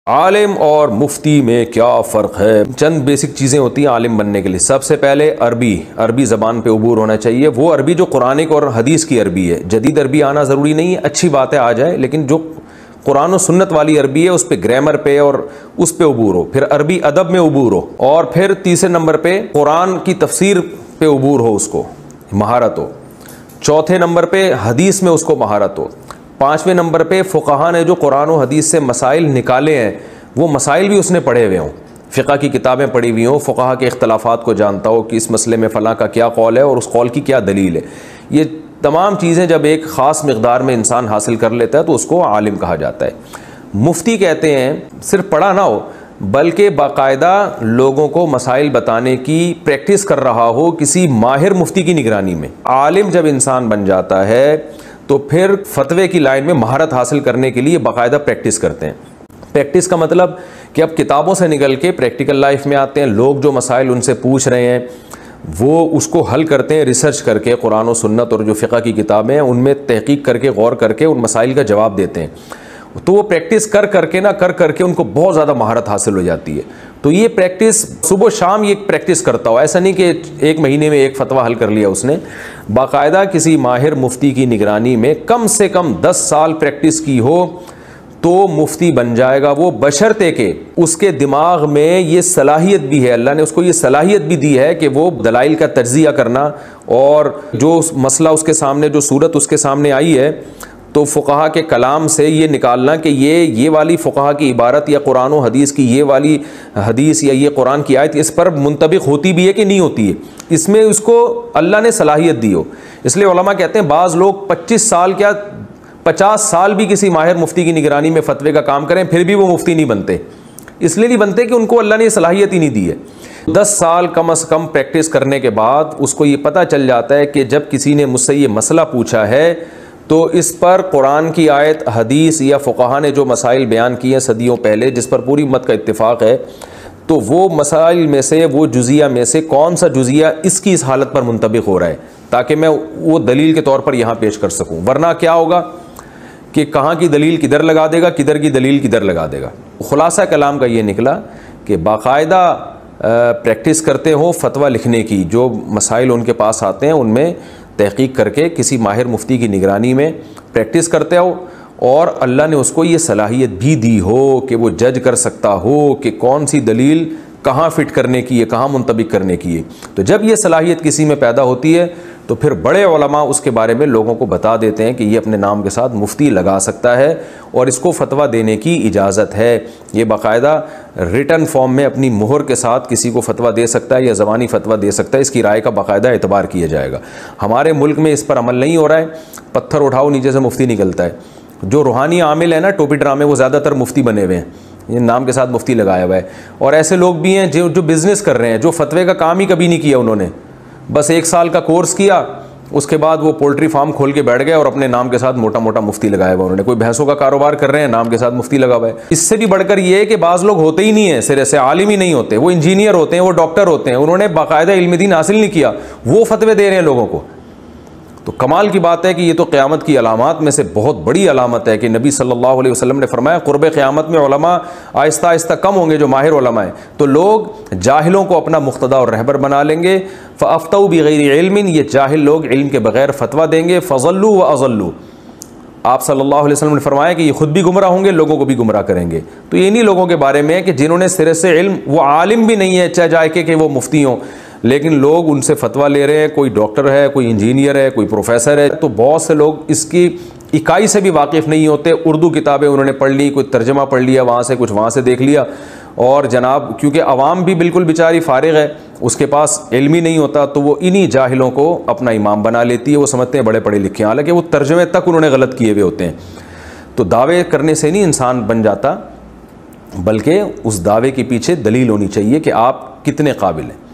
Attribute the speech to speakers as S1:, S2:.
S1: عالم اور مفتی میں کیا فرق ہے؟ چند بیسک چیزیں ہوتی ہیں عالم بننے کے لیے۔ سب سے پہلے عربی زبان پہ عبور ہونا چاہیے، وہ عربی جو قرآنک اور حدیث کی عربی ہے۔ جدید عربی آنا ضروری نہیں ہے، اچھی بات ہے آ جائے، لیکن جو قرآن و سنت والی عربی ہے اس پہ گرامر پہ اور اس پہ عبور ہو، پھر عربی ادب میں عبور ہو، اور پھر تیسرے نمبر پہ قرآن کی تفسیر پہ عبور ہو، اس کو مہارت ہو، چوتھے نمبر پہ حدیث میں اس کو مہارت ہو، پانچویں نمبر پہ فقہا نے جو قرآن و حدیث سے مسائل نکالے ہیں وہ مسائل بھی اس نے پڑھے ہوئے ہوں، فقہ کی کتابیں پڑھی ہوئی ہوں، فقہا کے اختلافات کو جانتا ہو کہ اس مسئلے میں فلاں کا کیا قول ہے اور اس قول کی کیا دلیل ہے۔ یہ تمام چیزیں جب ایک خاص مقدار میں انسان حاصل کر لیتا ہے تو اس کو عالم کہا جاتا ہے۔ مفتی کہتے ہیں صرف پڑھا نہ ہو بلکہ باقاعدہ لوگوں کو مسائل بتانے کی پریکٹس کر رہا ہو کسی ماہر مفتی کی نگرانی میں۔ عالم جب انسان بن جاتا ہے تو پھر فتوے کی لائن میں مہارت حاصل کرنے کے لیے باقاعدہ پریکٹس کرتے ہیں۔ پریکٹس کا مطلب کہ اب کتابوں سے نکل کے پریکٹیکل لائف میں آتے ہیں، لوگ جو مسائل ان سے پوچھ رہے ہیں وہ اس کو حل کرتے ہیں، ریسرچ کر کے قرآن و سنت اور جو فقہ کی کتابیں ہیں ان میں تحقیق کر کے غور کر کے ان مسائل کا جواب دیتے ہیں۔ تو وہ پریکٹس کر کے ان کو بہت زیادہ مہارت حاصل ہو جاتی ہے۔ تو یہ پریکٹس صبح و شام یہ پریکٹس کرتا ہو، ایسا نہیں کہ ایک مہینے میں ایک فتویٰ حل کر لیا اس نے، باقاعدہ کسی ماہر مفتی کی نگرانی میں کم سے کم 10 سال پریکٹس کی ہو تو مفتی بن جائے گا وہ، بشرطے کہ اس کے دماغ میں یہ صلاحیت بھی ہے، اللہ نے اس کو یہ صلاحیت بھی دی ہے کہ وہ دلائل کا تجزیہ کرنا اور جو مسئلہ اس کے سامنے، جو صورت اس کے سامنے آئی ہے تو فقہا کے کلام سے یہ نکالنا کہ یہ والی فقہا کی عبارت یا قرآن و حدیث کی یہ والی حدیث یا یہ قرآن کی آیت اس پر منطبق ہوتی بھی ہے کہ نہیں ہوتی ہے، اس میں اس کو اللہ نے صلاحیت دی ہو۔ اس لیے علماء کہتے ہیں بعض لوگ 25 سال کیا 50 سال بھی کسی ماہر مفتی کی نگرانی میں فتوے کا کام کریں پھر بھی وہ مفتی نہیں بنتے، اس لیے نہیں بنتے کہ ان کو اللہ نے یہ صلاحیت ہی نہیں دی ہے۔ 10 سال کم از کم پریکٹس کرنے کے بعد اس کو یہ پتہ چل جاتا ہے کہ جب کسی نے مجھ سے یہ مسئلہ پوچھا ہے تو اس پر قرآن کی آیت، حدیث یا فقہا نے جو مسائل بیان کیے ہیں صدیوں پہلے جس پر پوری امت کا اتفاق ہے، تو وہ مسائل میں سے، وہ جزیہ میں سے کون سا جزیہ اس کی اس حالت پر منطبق ہو رہا ہے تاکہ میں وہ دلیل کے طور پر یہاں پیش کر سکوں، ورنہ کیا ہوگا کہ کہاں کی دلیل کدھر لگا دے گا، کدھر کی دلیل کدھر لگا دے گا۔ خلاصہ کلام کا یہ نکلا کہ باقاعدہ پریکٹس کرتے ہو فتویٰ لکھنے کی، جو مسائل ان کے پاس آتے ہیں ان میں تحقیق کر کے کسی ماہر مفتی کی نگرانی میں پریکٹس کرتے ہو، اور اللہ نے اس کو یہ صلاحیت بھی دی ہو کہ وہ جج کر سکتا ہو کہ کون سی دلیل کہاں فٹ کرنے کی ہے، کہاں منطبق کرنے کی ہے۔ تو جب یہ صلاحیت کسی میں پیدا ہوتی ہے تو پھر بڑے علماء اس کے بارے میں لوگوں کو بتا دیتے ہیں کہ یہ اپنے نام کے ساتھ مفتی لگا سکتا ہے اور اس کو فتویٰ دینے کی اجازت ہے۔ یہ باقاعدہ ریٹن فارم میں اپنی مہر کے ساتھ کسی کو فتویٰ دے سکتا ہے یا زبانی فتویٰ دے سکتا ہے، اس کی رائے کا باقاعدہ اعتبار کیا جائے گا۔ ہمارے ملک میں اس پر عمل نہیں ہو رہا ہے، پتھر اٹھاؤ نیچے سے مفتی نکلتا ہے۔ جو روحانی عامل ہیں نا ٹوپی ڈرامے، وہ زیادہ تر مفتی بنے ہوئے ہیں، یہ نام کے ساتھ مفتی لگایا ہوا ہے۔ اور ایسے لوگ بھی ہیں جو بزنس کر رہے ہیں، جو فتوے کا کام ہی کبھی نہیں کیا، انہوں نے بس 1 سال کا کورس کیا، اس کے بعد وہ پولٹری فارم کھول کے بیٹھ گئے اور اپنے نام کے ساتھ موٹا موٹا مفتی لگایا ہوا، انہوں نے کوئی بھینسوں کا کاروبار کر رہے ہیں، نام کے ساتھ مفتی لگا ہوا ہے۔ اس سے بھی بڑھ کر یہ ہے کہ بعض لوگ ہوتے ہی نہیں ہیں، سرے سے عالم ہی نہیں ہوتے، وہ انجینئر ہوتے ہیں، وہ ڈاکٹر ہوتے ہیں، انہوں نے باقاعدہ علم دین حاصل نہیں کیا، وہ فتوے دے رہے ہیں لوگوں کو۔ تو کمال کی بات ہے کہ یہ تو قیامت کی علامات میں سے بہت بڑی علامت ہے کہ نبی صلی اللہ علیہ وسلم نے فرمایا قرب قیامت میں علماء آہستہ آہستہ کم ہوں گے، جو ماہر علماء ہیں، تو لوگ جاہلوں کو اپنا مقتدا اور رہبر بنا لیں گے۔ فافتوا بغیر علم، یہ جاہل لوگ علم کے بغیر فتویٰ دیں گے۔ فضلوا واضلوا، آپ صلی اللہ علیہ وسلم نے فرمایا کہ یہ خود بھی گمراہ ہوں گے، لوگوں کو بھی گمراہ کریں گے۔ تو انہی لوگوں کے بارے میں ہے کہ جنہوں نے سرے سے علم، وہ عالم بھی نہیں ہے چاہے جائے کہ وہ مفتی ہوں، لیکن لوگ ان سے فتویٰ لے رہے ہیں، کوئی ڈاکٹر ہے، کوئی انجینئر ہے، کوئی پروفیسر ہے، تو بہت سے لوگ اس کی اکائی سے بھی واقف نہیں ہوتے۔ اردو کتابیں انہوں نے پڑھ لی، کوئی ترجمہ پڑھ لیا وہاں سے، کچھ وہاں سے دیکھ لیا، اور جناب کیونکہ عوام بھی بالکل بیچاری فارغ ہے، اس کے پاس علم ہی نہیں ہوتا، تو وہ انہی جاہلوں کو اپنا امام بنا لیتی ہے، وہ سمجھتے ہیں بڑے پڑھے لکھے ہیں، حالانکہ وہ ترجمے تک انہوں نے غلط کیے ہوئے ہوتے ہیں۔ تو دعوے کرنے سے نہیں انسان بن جاتا، بلکہ اس دعوے کے پیچھے دلیل ہونی چاہیے کہ آپ کتنے قابل ہیں۔